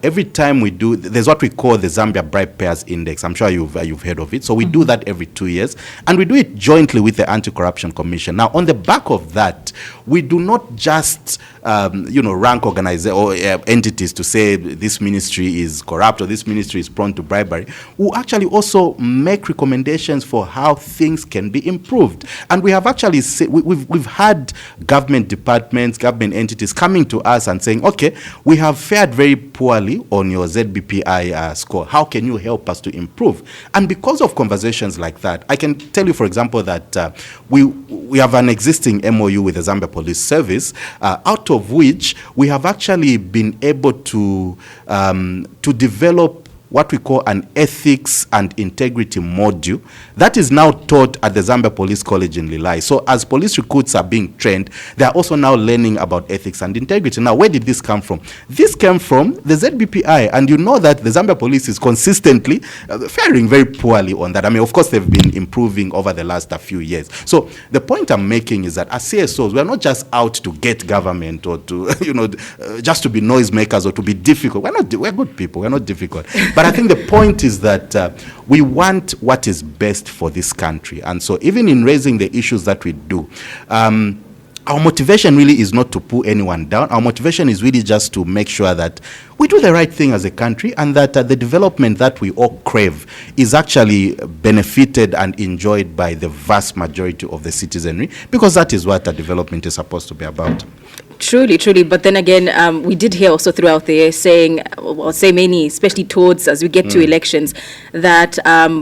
every time we do, there's what we call the Zambia Bribe Payers Index. I'm sure you've heard of it. So we do that every 2 years, and we do it jointly with the Anti-Corruption Commission. Now, on the back of that, we do not just rank organizations or entities to say this ministry is corrupt or this ministry is prone to bribery. We actually also make recommendations for how things can be improved. And we have actually we've had government departments, government entities coming to us and saying, okay, we have fared very poorly on your ZBPI score. How can you help us to improve? And because of conversations like that, I can tell you, for example, that we have an existing MOU with the Zambia Police Service, out of which we have actually been able to develop what we call an ethics and integrity module that is now taught at the Zambia Police College in Lilai. So as police recruits are being trained, they are also now learning about ethics and integrity. Now, where did this come from? This came from the ZBPI, and you know that the Zambia Police is consistently faring very poorly on that. I mean, of course, they've been improving over the last few years. So the point I'm making is that as CSOs, we are not just out to get government or to, just to be noisemakers or to be difficult. We're good people. We're not difficult. But I think the point is that we want what is best for this country. And so even in raising the issues that we do, our motivation really is not to pull anyone down. Our motivation is really just to make sure that we do the right thing as a country, and that the development that we all crave is actually benefited and enjoyed by the vast majority of the citizenry, because that is what development is supposed to be about.
Truly, truly. But then again, we did hear also throughout the year saying, or say many, especially towards as we get to elections, that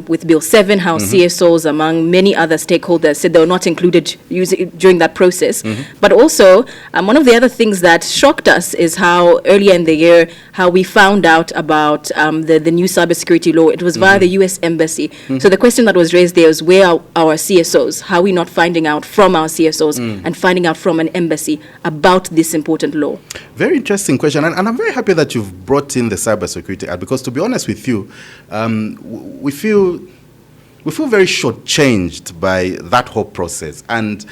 with Bill 7, how CSOs, among many other stakeholders, said they were not included during that process. But also, one of the other things that shocked us is how earlier in the year, how we found out about the new cybersecurity law. It was via the U.S. Embassy. So the question that was raised there was, where are our CSOs? How are we not finding out from our CSOs and finding out from an embassy about this important law?
Very interesting question, and I'm very happy that you've brought in the Cybersecurity Act, because to be honest with you, we feel very shortchanged by that whole process. And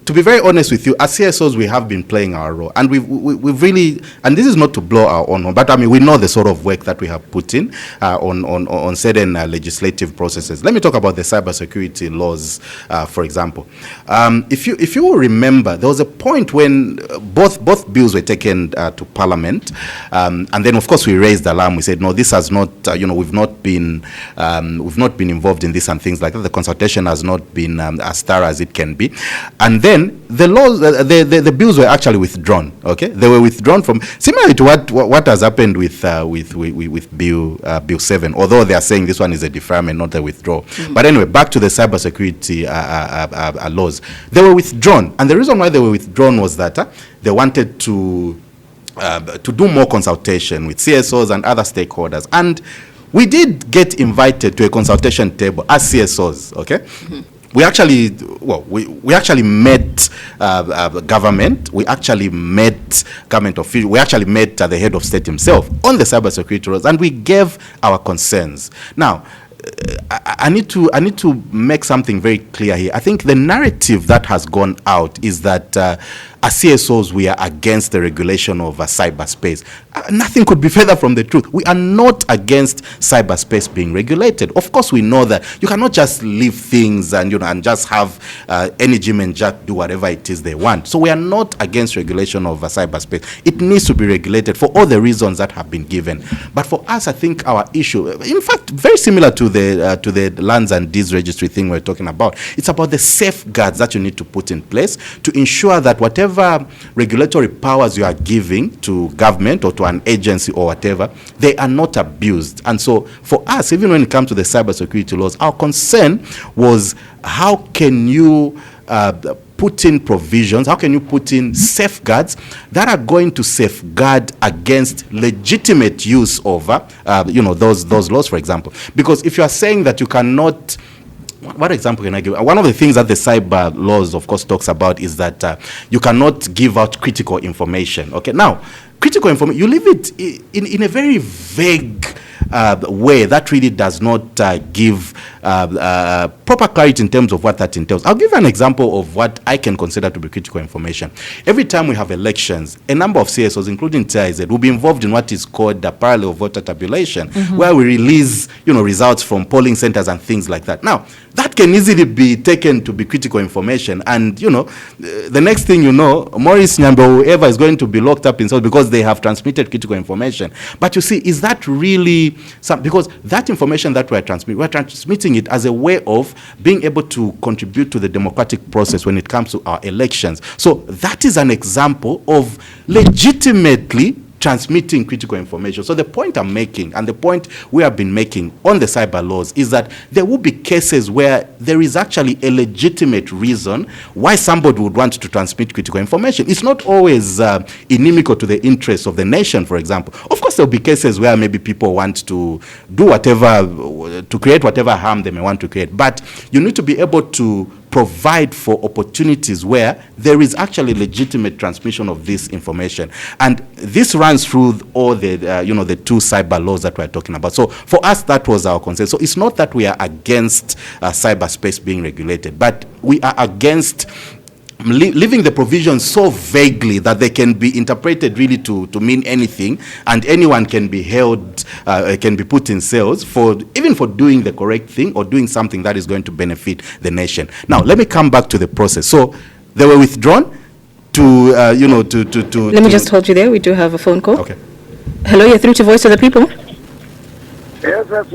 to be very honest with you, as CSOs, we have been playing our role, and we've really, and this is not to blow our own horn, but I mean, we know the sort of work that we have put in on certain legislative processes. Let me talk about the cybersecurity laws, for example. If you will remember, there was a point when both bills were taken to Parliament, and then of course we raised the alarm. We said, no, this has not, we've not been involved in this and things like that. The consultation has not been as thorough as it can be. And then the laws, the bills were actually withdrawn. Okay, they were withdrawn from, similarly to what has happened with Bill 7. Although they are saying this one is a deferment, not a withdrawal. But anyway, back to the cybersecurity laws. They were withdrawn, and the reason why they were withdrawn was that they wanted to do more consultation with CSOs and other stakeholders. And we did get invited to a consultation table as CSOs. Okay. We actually, we actually met government. We actually met government officials. We actually met the head of state himself on the cybersecurity laws, and we gave our concerns. Now, I need to make something very clear here. I think the narrative that has gone out is that as CSOs, we are against the regulation of cyberspace. Nothing could be further from the truth. We are not against cyberspace being regulated. Of course, we know that you cannot just leave things and and just have any Jim and Jack do whatever it is they want. So we are not against regulation of cyberspace. It needs to be regulated for all the reasons that have been given. But for us, I think our issue, in fact, very similar to the Lands and Deeds Registry thing we're talking about. It's about the safeguards that you need to put in place to ensure that whatever regulatory powers you are giving to government or to an agency or whatever, they are not abused. And so for us, even when it comes to the cybersecurity laws, our concern was, how can you put in provisions, how can you put in safeguards that are going to safeguard against legitimate use of those laws, for example? Because if you are saying that you cannot, what example can I give? One of the things that the cyber laws, of course, talks about is that you cannot give out critical information. Okay, now, critical information, you leave it in a very vague way that really does not give proper clarity in terms of what that entails. I'll give you an example of what I can consider to be critical information. Every time we have elections, a number of CSOs, including TIZ, will be involved in what is called the parallel voter tabulation, where we release results from polling centers and things like that. Now, that can easily be taken to be critical information, and the next thing you know, Maurice Nyambe or whoever is going to be locked up in cells because they have transmitted critical information. But you see, is that really because that information that we're transmitting it as a way of being able to contribute to the democratic process when it comes to our elections. So that is an example of legitimately transmitting critical information. So the point I'm making, and the point we have been making on the cyber laws, is that there will be cases where there is actually a legitimate reason why somebody would want to transmit critical information. It's not always inimical to the interests of the nation, for example. Of course, there will be cases where maybe people want to do whatever, to create whatever harm they may want to create. But you need to be able to provide for opportunities where there is actually legitimate transmission of this information. And this runs through all the, the two cyber laws that we're talking about. So for us, that was our concern. So it's not that we are against cyberspace being regulated, but we are against leaving the provisions so vaguely that they can be interpreted really to mean anything, and anyone can be held, can be put in cells even for doing the correct thing or doing something that is going to benefit the nation. Now, let me come back to the process. So they were withdrawn to,
Let me just hold you there. We do have a phone call.
Okay.
Hello, you're through to Voice of the People.
Yes, that's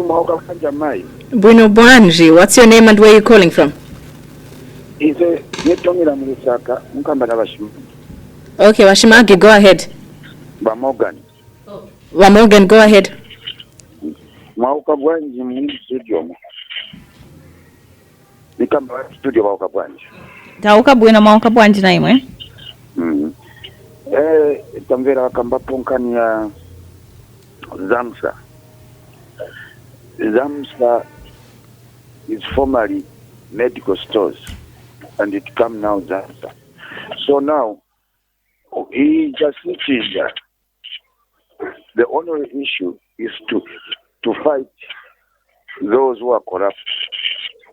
Mai.
Bueno Wanji, what's your name and where are you calling from?
Is a Netomira Mulisaka, Mukambana Bashim,
Okay, Washimagi, go ahead.
Bamogan.
Wamogan, go ahead.
Mauka Wanji in studio. Nikamba studio Mauka Wanji.
Tauka bwina mauka bwanji na imwe.
Tamvera Kamba Punkania Zamsa. Zamsa is formerly medical stores, and it come now Zamsa. So now he just teaches that the only issue is to fight those who are corrupt.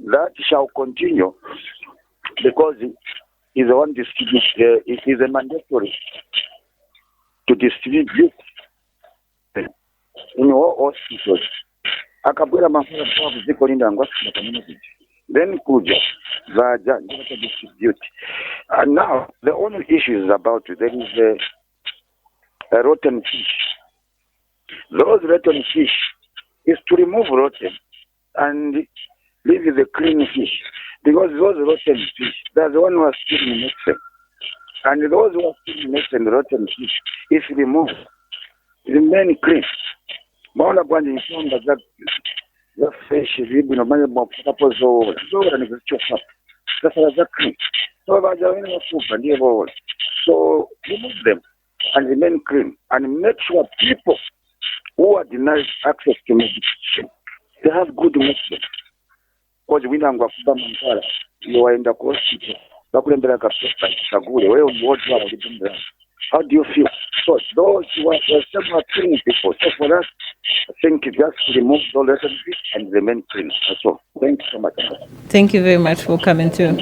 That shall continue because it is one distribute. It is a mandatory to distribute in all hospitals. Akabwera mafura kwa ziko linda ngwasi community. Then kuja vaja to distribute. And now the only issue is about there is a rotten fish. Those rotten fish is to remove rotten and leave the clean fish, because those rotten fish, that's the one who are still in medicine, and those who are still in medicine, rotten fish, if removed, remain clean. Maona kwanje insomba za fish zibu no manye mwafuta zola ni kuchoka sasa za clean, so baja wengine wafupa ndiye bora, so remove them and remain clean and make sure people who are denied access to medication, they have good medicine. Because we know that you are in the hospital, how do you feel? So those who are several clean people. So for us, I think just remove those recipes and remain clean. That's all. Thank you so much.
Thank you very much for coming too.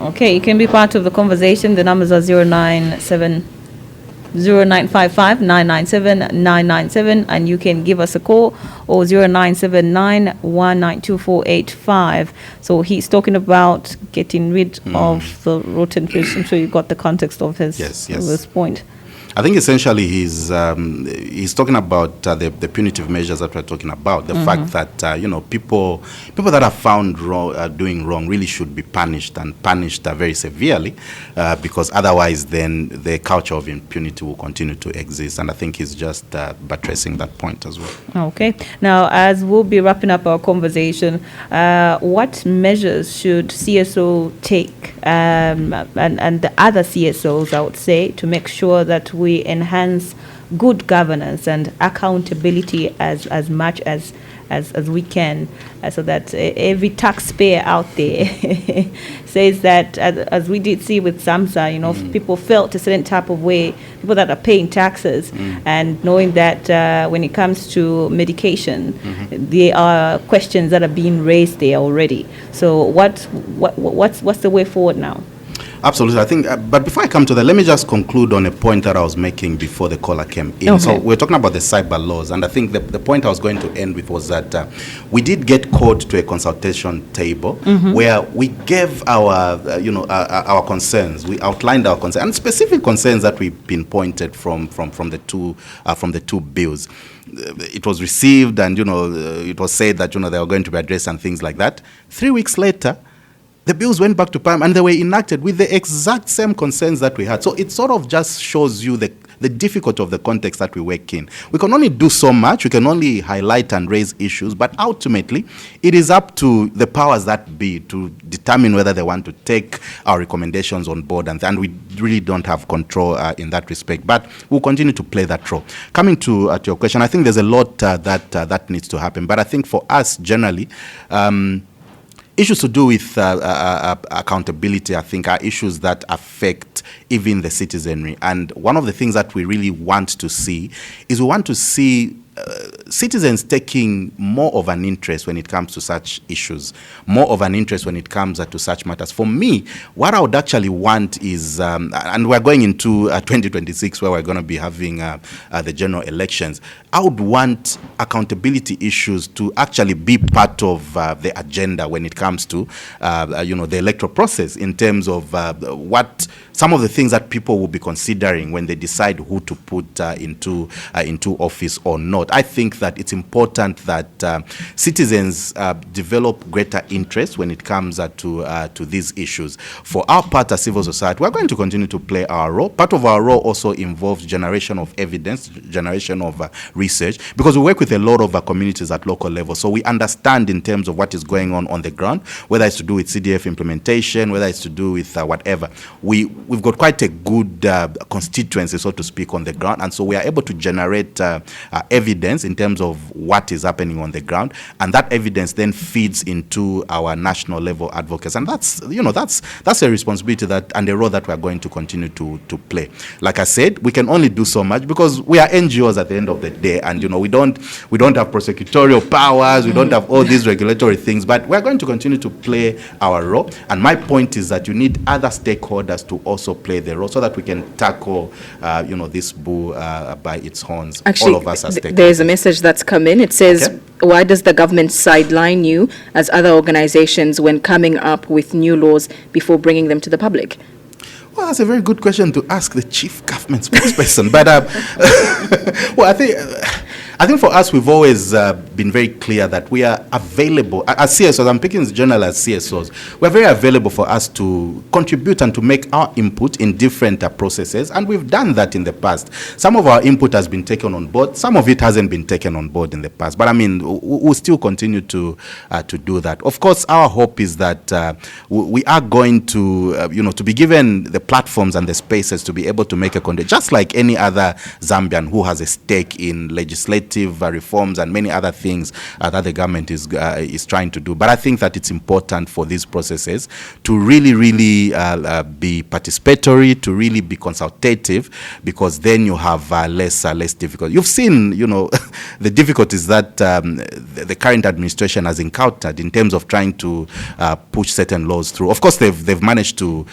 Okay, you can be part of the conversation. The numbers are 0955 997 997, and you can give us a call, or 0979 192 So he's talking about getting rid of the rotten fish. I'm sure you got the context of his this point.
I think essentially he's talking about the punitive measures that we're talking about. The fact that people that are found doing wrong really should be punished, and punished very severely, because otherwise then the culture of impunity will continue to exist. And I think he's just buttressing that point as well.
Okay. Now, as we'll be wrapping up our conversation, what measures should CSO take, and the other CSOs, I would say, to make sure that we enhance good governance and accountability as much as we can, so that every taxpayer out there says that, as we did see with SAMSA, people felt a certain type of way, people that are paying taxes, and knowing that when it comes to medication, there are questions that are being raised there already. So what's the way forward now?
Absolutely. I think, but before I come to that, let me just conclude on a point that I was making before the caller came in.
Okay.
So we're talking about the cyber laws, and I think the point I was going to end with was that we did get called to a consultation table where we gave our concerns. We outlined our concerns, and specific concerns that we pinpointed from the two bills. It was received, and it was said that they were going to be addressed and things like that. 3 weeks later, the bills went back to Parliament and they were enacted with the exact same concerns that we had. So it sort of just shows you the difficulty of the context that we work in. We can only do so much. We can only highlight and raise issues, but ultimately it is up to the powers that be to determine whether they want to take our recommendations on board, and we really don't have control in that respect. But we'll continue to play that role. Coming to your question, I think there's a lot that needs to happen. But I think for us generally, issues to do with accountability, I think, are issues that affect even the citizenry. And one of the things that we really want to see is we want to see citizens taking more of an interest when it comes to such issues, more of an interest when it comes to such matters. For me, what I would actually want is, and we're going into 2026 where we're going to be having the general elections, I would want accountability issues to actually be part part of the agenda when it comes to, the electoral process, in terms of what some of the things that people will be considering when they decide who to put into office or not. I think that it's important that citizens develop greater interest when it comes to these issues. For our part as civil society, we're going to continue to play our role. Part of our role also involves generation of evidence, generation of research, because we work with a lot of communities at local level. So we understand in terms of what is going on the ground, whether it's to do with CDF implementation, whether it's to do with whatever. We've got quite a good constituency, so to speak, on the ground, and so we are able to generate evidence in terms of what is happening on the ground, and that evidence then feeds into our national level advocates, and that's a responsibility that and a role that we are going to continue to play. Like I said, we can only do so much because we are NGOs at the end of the day, and we don't have prosecutorial powers, we don't have all these regulatory things, but we are going to continue to play our role. And my point is that you need other stakeholders to also play the role so that we can tackle this bull by its horns.
Actually,
all of us as stakeholders.
There's a message that's come in. It says, okay, why does the government sideline you as other organizations when coming up with new laws before bringing them to the public?
Well, that's a very good question to ask the chief government spokesperson. But well, I think for us, we've always been very clear that we are available as CSOs. I'm picking this journal as CSOs. We're very available for us to contribute and to make our input in different processes, and we've done that in the past. Some of our input has been taken on board. Some of it hasn't been taken on board in the past. But I mean, we'll still continue to do that. Of course, our hope is that we are going to, to be given the platforms and the spaces to be able to make a content, just like any other Zambian who has a stake in legislative reforms and many other things that the government is trying to do. But I think that it's important for these processes to really be participatory, to really be consultative, because then you have less difficulty. You've seen, the difficulties that the current administration has encountered in terms of trying to push certain laws through. Of course, they've managed to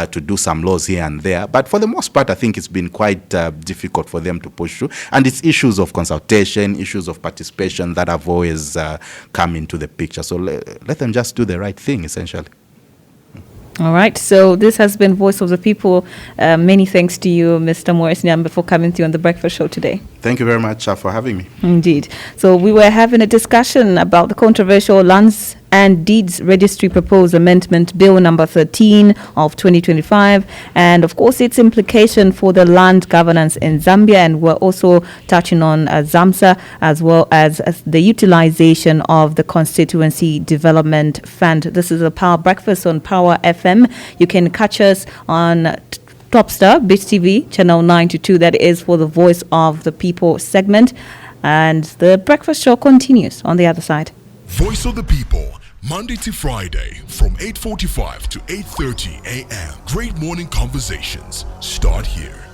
do some laws here and there, but for the most part, I think it's been quite difficult for them to push through. And it's issues of consultation, issues of participation that have always come into the picture. So let them just do the right thing, essentially.
All right. So this has been Voice of the People. Many thanks to you, Mr. Maurice Nyambe, for coming to you on the Breakfast Show today.
Thank you very much for having me.
Indeed. So we were having a discussion about the controversial Lands and Deeds Registry proposed amendment bill number 13 of 2025, and of course its implication for the land governance in Zambia. And we're also touching on ZAMSA, as well as the utilization of the Constituency Development Fund. This is a Power Breakfast on Power FM. You can catch us on Topstar, Dstv, channel 92. That is for the Voice of the People segment. And the breakfast show continues on the other side.
Voice of the People, Monday to Friday from 8:45 to 8:30 a.m. Great morning conversations start here.